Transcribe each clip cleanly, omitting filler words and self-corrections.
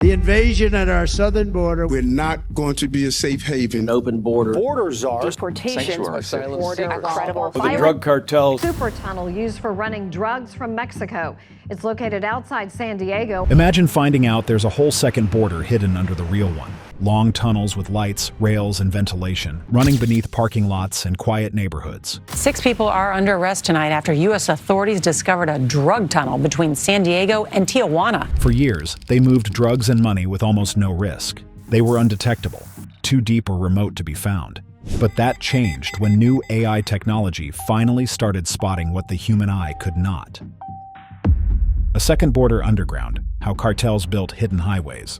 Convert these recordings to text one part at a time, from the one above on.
The invasion at our southern border. We're not going to be a safe haven. An open border. Borders are. Deportations. Incredible. For the drug cartels. Super tunnel used for running drugs from Mexico. It's located outside San Diego. Imagine finding out there's a whole second border hidden under the real one. Long tunnels with lights, rails, and ventilation, running beneath parking lots and quiet neighborhoods. 6 people are under arrest tonight after U.S. authorities discovered a drug tunnel between San Diego and Tijuana. For years, they moved drugs and money with almost no risk. They were undetectable, too deep or remote to be found. But that changed when new AI technology finally started spotting what the human eye could not. A second border underground, how cartels built hidden highways.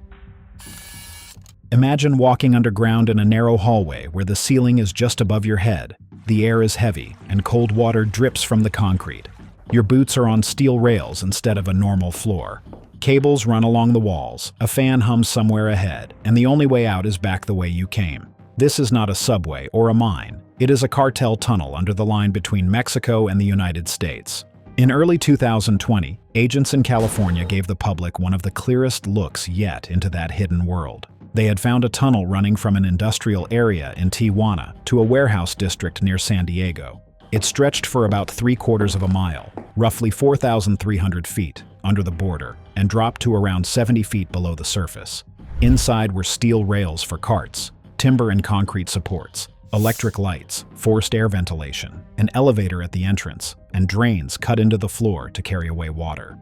Imagine walking underground in a narrow hallway where the ceiling is just above your head, the air is heavy, and cold water drips from the concrete. Your boots are on steel rails instead of a normal floor. Cables run along the walls, a fan hums somewhere ahead, and the only way out is back the way you came. This is not a subway or a mine. It is a cartel tunnel under the line between Mexico and the United States. In early 2020, agents in California gave the public one of the clearest looks yet into that hidden world. They had found a tunnel running from an industrial area in Tijuana to a warehouse district near San Diego. It stretched for about 3/4 of a mile, roughly 4,300 feet, under the border, and dropped to around 70 feet below the surface. Inside were steel rails for carts, timber and concrete supports, electric lights, forced air ventilation, an elevator at the entrance, and drains cut into the floor to carry away water.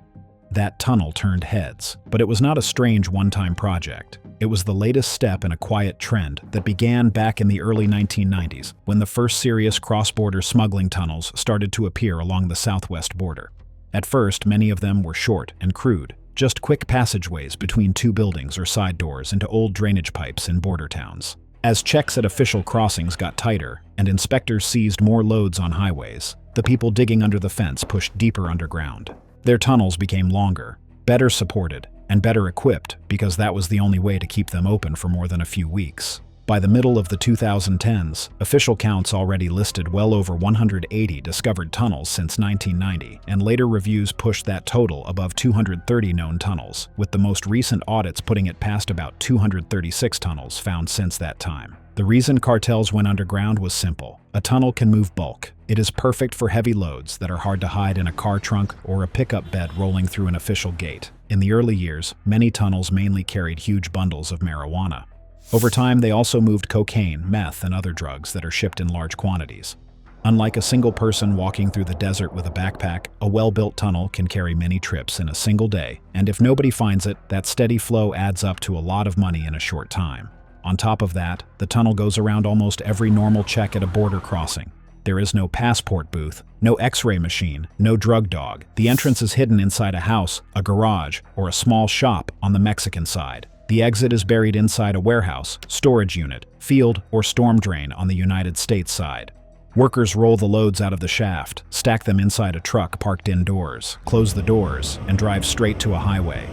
That tunnel turned heads, but it was not a strange one-time project. It was the latest step in a quiet trend that began back in the early 1990s, when the first serious cross-border smuggling tunnels started to appear along the southwest border. At first, many of them were short and crude, just quick passageways between 2 buildings or side doors into old drainage pipes in border towns. As checks at official crossings got tighter and inspectors seized more loads on highways, the people digging under the fence pushed deeper underground. Their tunnels became longer, better supported, and better equipped because that was the only way to keep them open for more than a few weeks. By the middle of the 2010s, official counts already listed well over 180 discovered tunnels since 1990, and later reviews pushed that total above 230 known tunnels, with the most recent audits putting it past about 236 tunnels found since that time. The reason cartels went underground was simple. A tunnel can move bulk. It is perfect for heavy loads that are hard to hide in a car trunk or a pickup bed rolling through an official gate. In the early years, many tunnels mainly carried huge bundles of marijuana. Over time, they also moved cocaine, meth, and other drugs that are shipped in large quantities. Unlike a single person walking through the desert with a backpack, a well-built tunnel can carry many trips in a single day, and if nobody finds it, that steady flow adds up to a lot of money in a short time. On top of that, the tunnel goes around almost every normal check at a border crossing. There is no passport booth, no x-ray machine, no drug dog. The entrance is hidden inside a house, a garage, or a small shop on the Mexican side. The exit is buried inside a warehouse, storage unit, field, or storm drain on the United States side. Workers roll the loads out of the shaft, stack them inside a truck parked indoors, close the doors, and drive straight to a highway.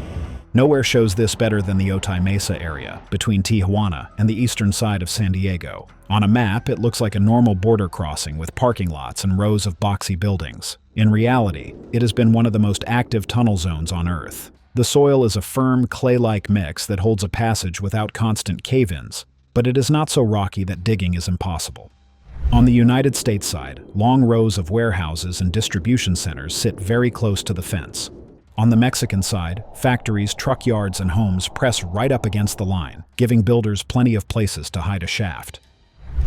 Nowhere shows this better than the Otay Mesa area, between Tijuana and the eastern side of San Diego. On a map, it looks like a normal border crossing with parking lots and rows of boxy buildings. In reality, it has been one of the most active tunnel zones on Earth. The soil is a firm, clay-like mix that holds a passage without constant cave-ins, but it is not so rocky that digging is impossible. On the United States side, long rows of warehouses and distribution centers sit very close to the fence. On the Mexican side, factories, truck yards, and homes press right up against the line, giving builders plenty of places to hide a shaft.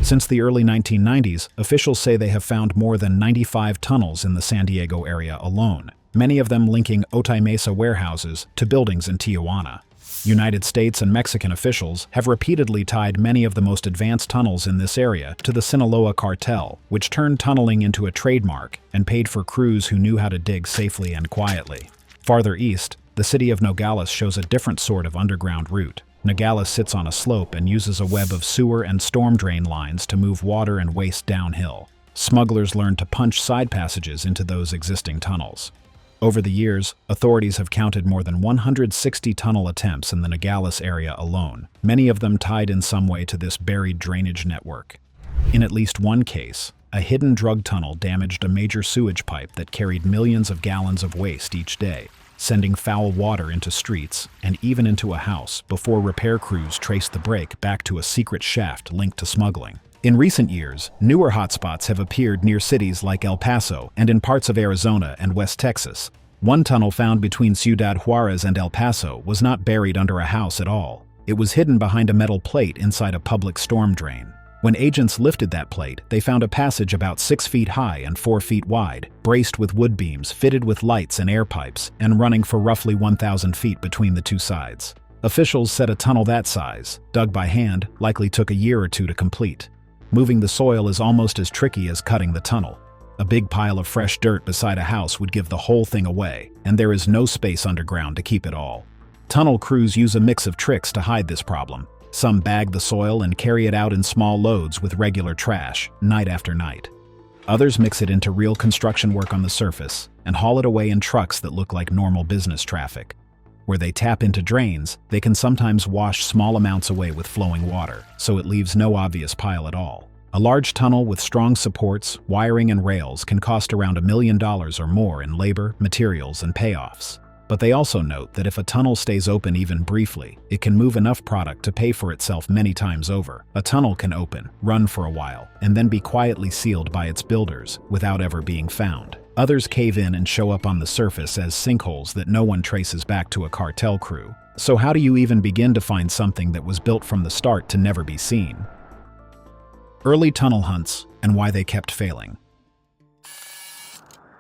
Since the early 1990s, officials say they have found more than 95 tunnels in the San Diego area alone, many of them linking Otay Mesa warehouses to buildings in Tijuana. United States and Mexican officials have repeatedly tied many of the most advanced tunnels in this area to the Sinaloa Cartel, which turned tunneling into a trademark and paid for crews who knew how to dig safely and quietly. Farther east, the city of Nogales shows a different sort of underground route. Nogales sits on a slope and uses a web of sewer and storm drain lines to move water and waste downhill. Smugglers learned to punch side passages into those existing tunnels. Over the years, authorities have counted more than 160 tunnel attempts in the Nogales area alone, many of them tied in some way to this buried drainage network. In at least one case, a hidden drug tunnel damaged a major sewage pipe that carried millions of gallons of waste each day. sending foul water into streets and even into a house before repair crews traced the break back to a secret shaft linked to smuggling. In recent years, newer hotspots have appeared near cities like El Paso and in parts of Arizona and West Texas. One tunnel found between Ciudad Juarez and El Paso was not buried under a house at all. It was hidden behind a metal plate inside a public storm drain. When agents lifted that plate, they found a passage about 6 feet high and 4 feet wide, braced with wood beams, fitted with lights and air pipes, and running for roughly 1,000 feet between the two sides. Officials said a tunnel that size, dug by hand, likely took a year or two to complete. Moving the soil is almost as tricky as cutting the tunnel. A big pile of fresh dirt beside a house would give the whole thing away, and there is no space underground to keep it all. Tunnel crews use a mix of tricks to hide this problem. Some bag the soil and carry it out in small loads with regular trash, night after night. Others mix it into real construction work on the surface and haul it away in trucks that look like normal business traffic. Where they tap into drains, they can sometimes wash small amounts away with flowing water, so it leaves no obvious pile at all. A large tunnel with strong supports, wiring, and rails can cost around $1 million or more in labor, materials, and payoffs. But they also note that if a tunnel stays open even briefly, it can move enough product to pay for itself many times over. A tunnel can open, run for a while, and then be quietly sealed by its builders without ever being found. Others cave in and show up on the surface as sinkholes that no one traces back to a cartel crew. So how do you even begin to find something that was built from the start to never be seen? Early tunnel hunts and why they kept failing.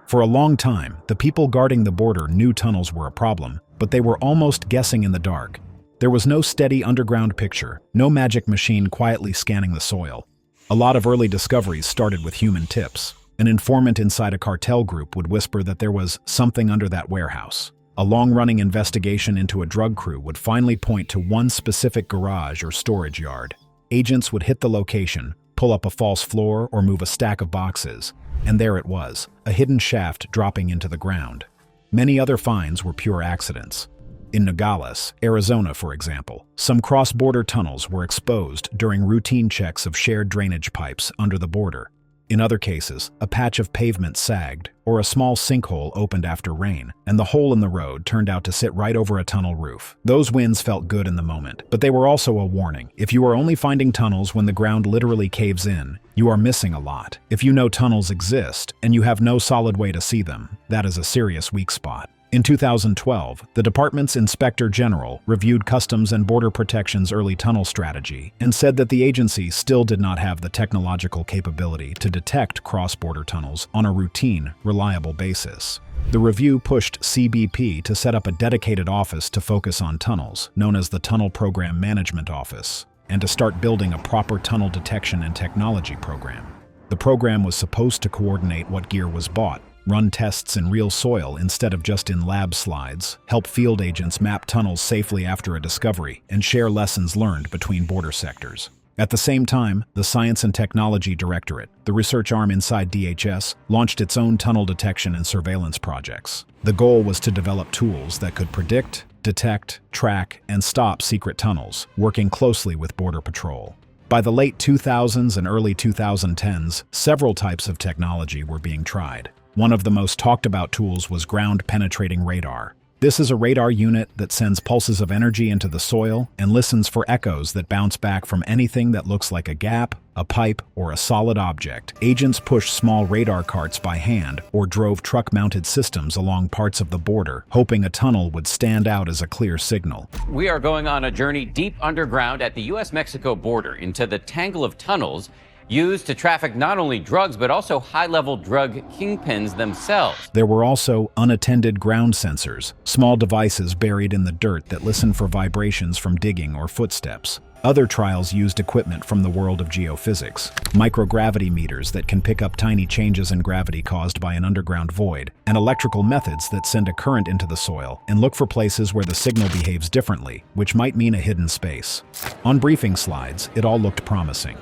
For a long time, the people guarding the border knew tunnels were a problem, but they were almost guessing in the dark. There was no steady underground picture, no magic machine quietly scanning the soil. A lot of early discoveries started with human tips. An informant inside a cartel group would whisper that there was something under that warehouse. A long-running investigation into a drug crew would finally point to one specific garage or storage yard. Agents would hit the location, pull up a false floor, or move a stack of boxes. And there it was, a hidden shaft dropping into the ground. Many other finds were pure accidents. In Nogales, Arizona, for example, some cross-border tunnels were exposed during routine checks of shared drainage pipes under the border. In other cases, a patch of pavement sagged, or a small sinkhole opened after rain, and the hole in the road turned out to sit right over a tunnel roof. Those wins felt good in the moment, but they were also a warning. If you are only finding tunnels when the ground literally caves in, you are missing a lot. If you know tunnels exist, and you have no solid way to see them, that is a serious weak spot. In 2012, the department's Inspector General reviewed Customs and Border Protection's early tunnel strategy and said that the agency still did not have the technological capability to detect cross-border tunnels on a routine, reliable basis. The review pushed CBP to set up a dedicated office to focus on tunnels, known as the Tunnel Program Management Office, and to start building a proper tunnel detection and technology program. The program was supposed to coordinate what gear was bought, run tests in real soil instead of just in lab slides, help field agents map tunnels safely after a discovery, and share lessons learned between border sectors. At the same time, the Science and Technology Directorate, the research arm inside DHS, launched its own tunnel detection and surveillance projects. The goal was to develop tools that could predict, detect, track, and stop secret tunnels, working closely with Border Patrol. By the late 2000s and early 2010s, several types of technology were being tried. One of the most talked about tools was ground-penetrating radar. This is a radar unit that sends pulses of energy into the soil and listens for echoes that bounce back from anything that looks like a gap, a pipe, or a solid object. Agents pushed small radar carts by hand or drove truck-mounted systems along parts of the border, hoping a tunnel would stand out as a clear signal. We are going on a journey deep underground at the U.S.-Mexico border into the tangle of tunnels used to traffic not only drugs, but also high-level drug kingpins themselves. There were also unattended ground sensors, small devices buried in the dirt that listen for vibrations from digging or footsteps. Other trials used equipment from the world of geophysics, microgravity meters that can pick up tiny changes in gravity caused by an underground void, and electrical methods that send a current into the soil and look for places where the signal behaves differently, which might mean a hidden space. On briefing slides, it all looked promising.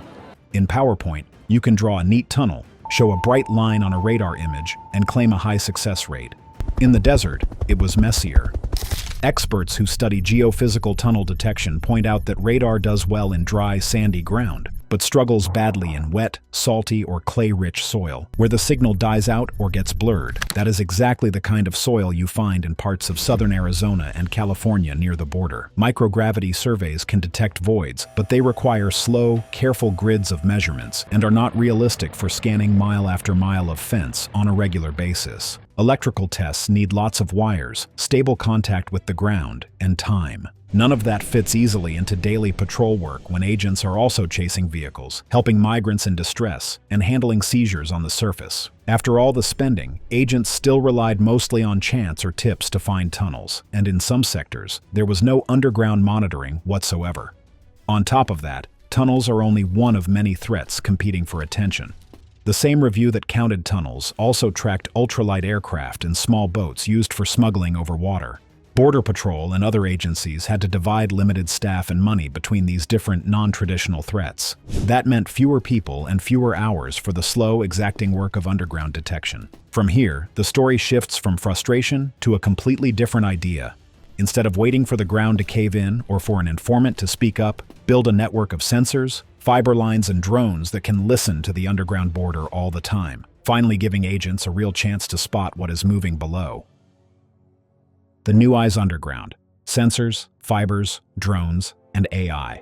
In PowerPoint, you can draw a neat tunnel, show a bright line on a radar image, and claim a high success rate. In the desert, it was messier. Experts who study geophysical tunnel detection point out that radar does well in dry, sandy ground, but but struggles badly in wet, salty, or clay-rich soil, where the signal dies out or gets blurred. That is exactly the kind of soil you find in parts of southern Arizona and California near the border. Microgravity surveys can detect voids, but they require slow, careful grids of measurements and are not realistic for scanning mile after mile of fence on a regular basis. Electrical tests need lots of wires, stable contact with the ground, and time. None of that fits easily into daily patrol work when agents are also chasing vehicles, helping migrants in distress, and handling seizures on the surface. After all the spending, agents still relied mostly on chance or tips to find tunnels, and in some sectors, there was no underground monitoring whatsoever. On top of that, tunnels are only one of many threats competing for attention. The same review that counted tunnels also tracked ultralight aircraft and small boats used for smuggling over water. Border Patrol and other agencies had to divide limited staff and money between these different non-traditional threats. That meant fewer people and fewer hours for the slow, exacting work of underground detection. From here, the story shifts from frustration to a completely different idea. Instead of waiting for the ground to cave in or for an informant to speak up, build a network of sensors, fiber lines, and drones that can listen to the underground border all the time, finally giving agents a real chance to spot what is moving below. The new eyes underground: sensors, fibers, drones, and AI.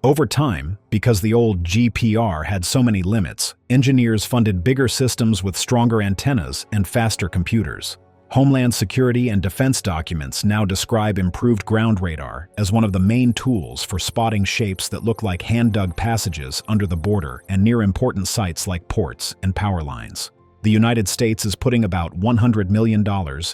Over time, because the old GPR had so many limits, engineers funded bigger systems with stronger antennas and faster computers. Homeland Security and defense documents now describe improved ground radar as one of the main tools for spotting shapes that look like hand-dug passages under the border and near important sites like ports and power lines. The United States is putting about $100 million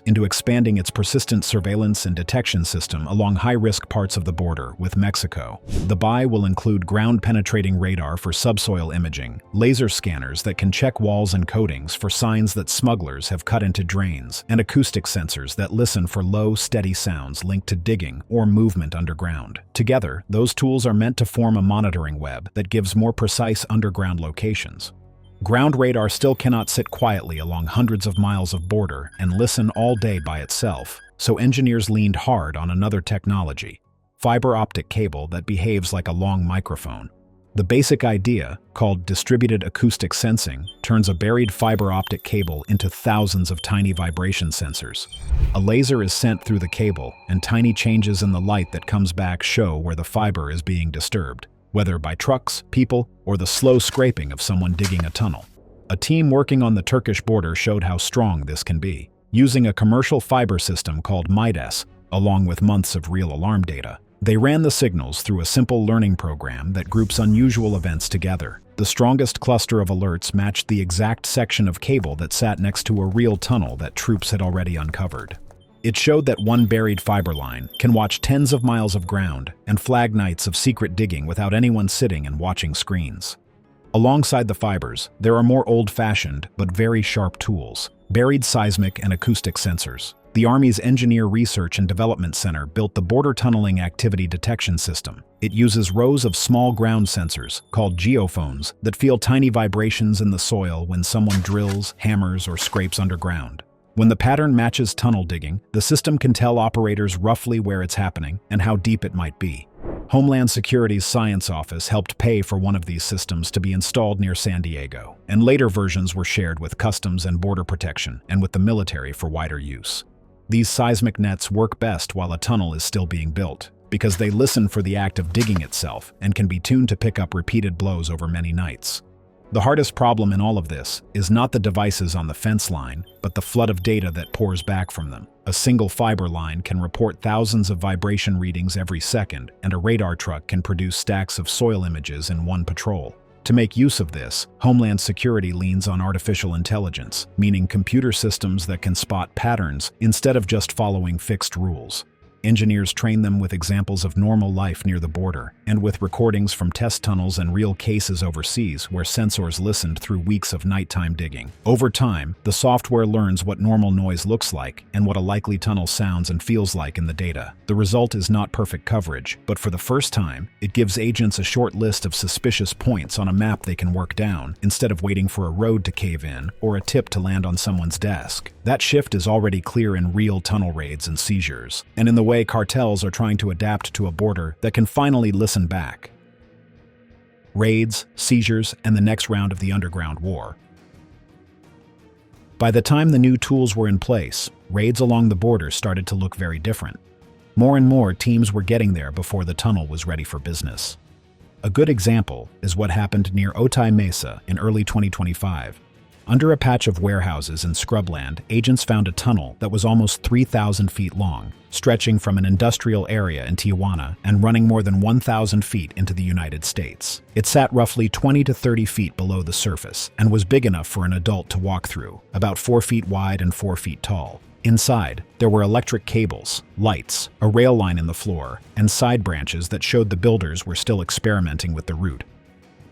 into expanding its persistent surveillance and detection system along high-risk parts of the border with Mexico. The buy will include ground-penetrating radar for subsoil imaging, laser scanners that can check walls and coatings for signs that smugglers have cut into drains, and acoustic sensors that listen for low, steady sounds linked to digging or movement underground. Together, those tools are meant to form a monitoring web that gives more precise underground locations. Ground radar still cannot sit quietly along hundreds of miles of border and listen all day by itself, so engineers leaned hard on another technology: fiber optic cable that behaves like a long microphone. The basic idea, called distributed acoustic sensing, turns a buried fiber optic cable into thousands of tiny vibration sensors. A laser is sent through the cable, and tiny changes in the light that comes back show where the fiber is being disturbed, whether by trucks, people, or the slow scraping of someone digging a tunnel. A team working on the Turkish border showed how strong this can be. Using a commercial fiber system called Midas, along with months of real alarm data, they ran the signals through a simple learning program that groups unusual events together. The strongest cluster of alerts matched the exact section of cable that sat next to a real tunnel that troops had already uncovered. It showed that one buried fiber line can watch tens of miles of ground and flag nights of secret digging without anyone sitting and watching screens. Alongside the fibers, there are more old-fashioned but very sharp tools: buried seismic and acoustic sensors. The Army's Engineer Research and Development Center built the Border Tunneling Activity Detection System. It uses rows of small ground sensors, called geophones, that feel tiny vibrations in the soil when someone drills, hammers, or scrapes underground. When the pattern matches tunnel digging, the system can tell operators roughly where it's happening and how deep it might be. Homeland Security's Science Office helped pay for one of these systems to be installed near San Diego, and later versions were shared with Customs and Border Protection and with the military for wider use. These seismic nets work best while a tunnel is still being built, because they listen for the act of digging itself and can be tuned to pick up repeated blows over many nights. The hardest problem in all of this is not the devices on the fence line, but the flood of data that pours back from them. A single fiber line can report thousands of vibration readings every second, and a radar truck can produce stacks of soil images in one patrol. To make use of this, Homeland Security leans on artificial intelligence, meaning computer systems that can spot patterns instead of just following fixed rules. Engineers train them with examples of normal life near the border, and with recordings from test tunnels and real cases overseas where sensors listened through weeks of nighttime digging. Over time, the software learns what normal noise looks like and what a likely tunnel sounds and feels like in the data. The result is not perfect coverage, but for the first time, it gives agents a short list of suspicious points on a map they can work down, instead of waiting for a road to cave in or a tip to land on someone's desk. That shift is already clear in real tunnel raids and seizures, and in the way cartels are trying to adapt to a border that can finally listen back. raids, seizures, and the next round of the underground war. By the time the new tools were in place, raids along the border started to look very different. More and more teams were getting there before the tunnel was ready for business. A good example is what happened near Otay Mesa in early 2025. Under a patch of warehouses and scrubland, agents found a tunnel that was almost 3,000 feet long, stretching from an industrial area in Tijuana and running more than 1,000 feet into the United States. It sat roughly 20 to 30 feet below the surface and was big enough for an adult to walk through, about 4 feet wide and 4 feet tall. Inside, there were electric cables, lights, a rail line in the floor, and side branches that showed the builders were still experimenting with the route.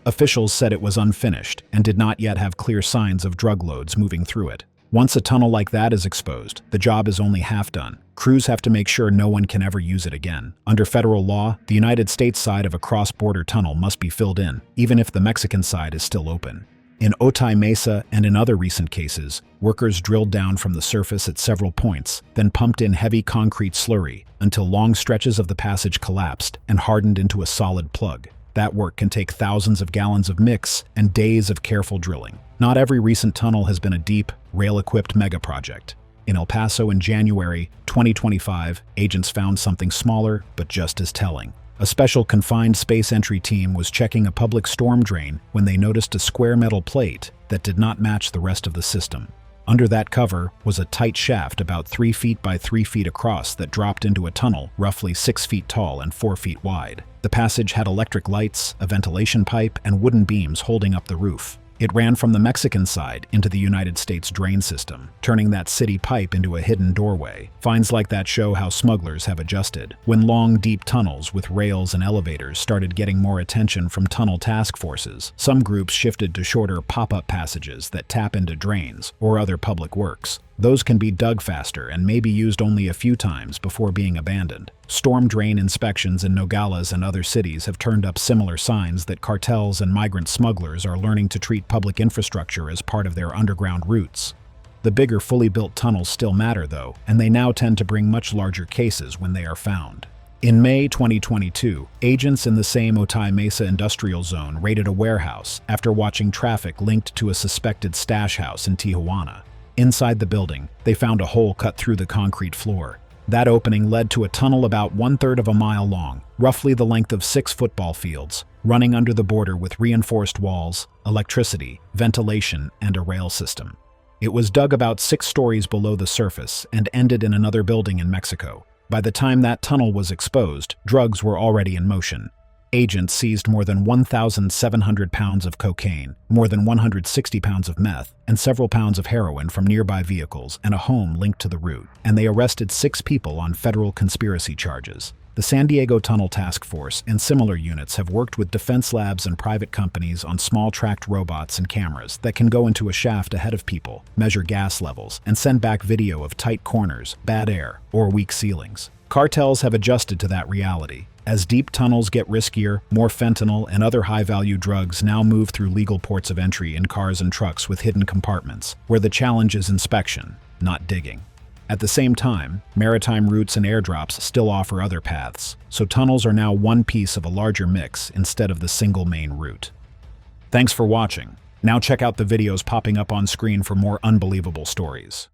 Officials said it was unfinished and did not yet have clear signs of drug loads moving through it. Once a tunnel like that is exposed, the job is only half done. Crews have to make sure no one can ever use it again. Under federal law, the United States side of a cross-border tunnel must be filled in, even if the Mexican side is still open. In Otay Mesa and in other recent cases, workers drilled down from the surface at several points, then pumped in heavy concrete slurry until long stretches of the passage collapsed and hardened into a solid plug. That work can take thousands of gallons of mix and days of careful drilling. Not every recent tunnel has been a deep, rail-equipped mega-project. In El Paso in January 2025, agents found something smaller but just as telling. A special confined space entry team was checking a public storm drain when they noticed a square metal plate that did not match the rest of the system. Under that cover was a tight shaft about 3 feet by 3 feet across that dropped into a tunnel roughly 6 feet tall and 4 feet wide. The passage had electric lights, a ventilation pipe, and wooden beams holding up the roof. It ran from the Mexican side into the United States drain system, turning that city pipe into a hidden doorway. Finds like that show how smugglers have adjusted. When long, deep tunnels with rails and elevators started getting more attention from tunnel task forces, some groups shifted to shorter pop-up passages that tap into drains or other public works. Those can be dug faster and may be used only a few times before being abandoned. Storm drain inspections in Nogales and other cities have turned up similar signs that cartels and migrant smugglers are learning to treat public infrastructure as part of their underground routes. The bigger, fully built tunnels still matter, though, and they now tend to bring much larger cases when they are found. In May 2022, agents in the same Otay Mesa industrial zone raided a warehouse after watching traffic linked to a suspected stash house in Tijuana. Inside the building, they found a hole cut through the concrete floor. That opening led to a tunnel about 1/3 of a mile long, roughly the length of 6 football fields, running under the border with reinforced walls, electricity, ventilation, and a rail system. It was dug about 6 stories below the surface and ended in another building in Mexico. By the time that tunnel was exposed, drugs were already in motion. Agents seized more than 1,700 pounds of cocaine, more than 160 pounds of meth, and several pounds of heroin from nearby vehicles and a home linked to the route, and they arrested 6 people on federal conspiracy charges. The San Diego Tunnel Task Force and similar units have worked with defense labs and private companies on small tracked robots and cameras that can go into a shaft ahead of people, measure gas levels, and send back video of tight corners, bad air, or weak ceilings. Cartels have adjusted to that reality. As deep tunnels get riskier, more fentanyl and other high-value drugs now move through legal ports of entry in cars and trucks with hidden compartments, where the challenge is inspection, not digging. At the same time, maritime routes and airdrops still offer other paths, so tunnels are now one piece of a larger mix instead of the single main route. Thanks for watching. Now check out the videos popping up on screen for more unbelievable stories.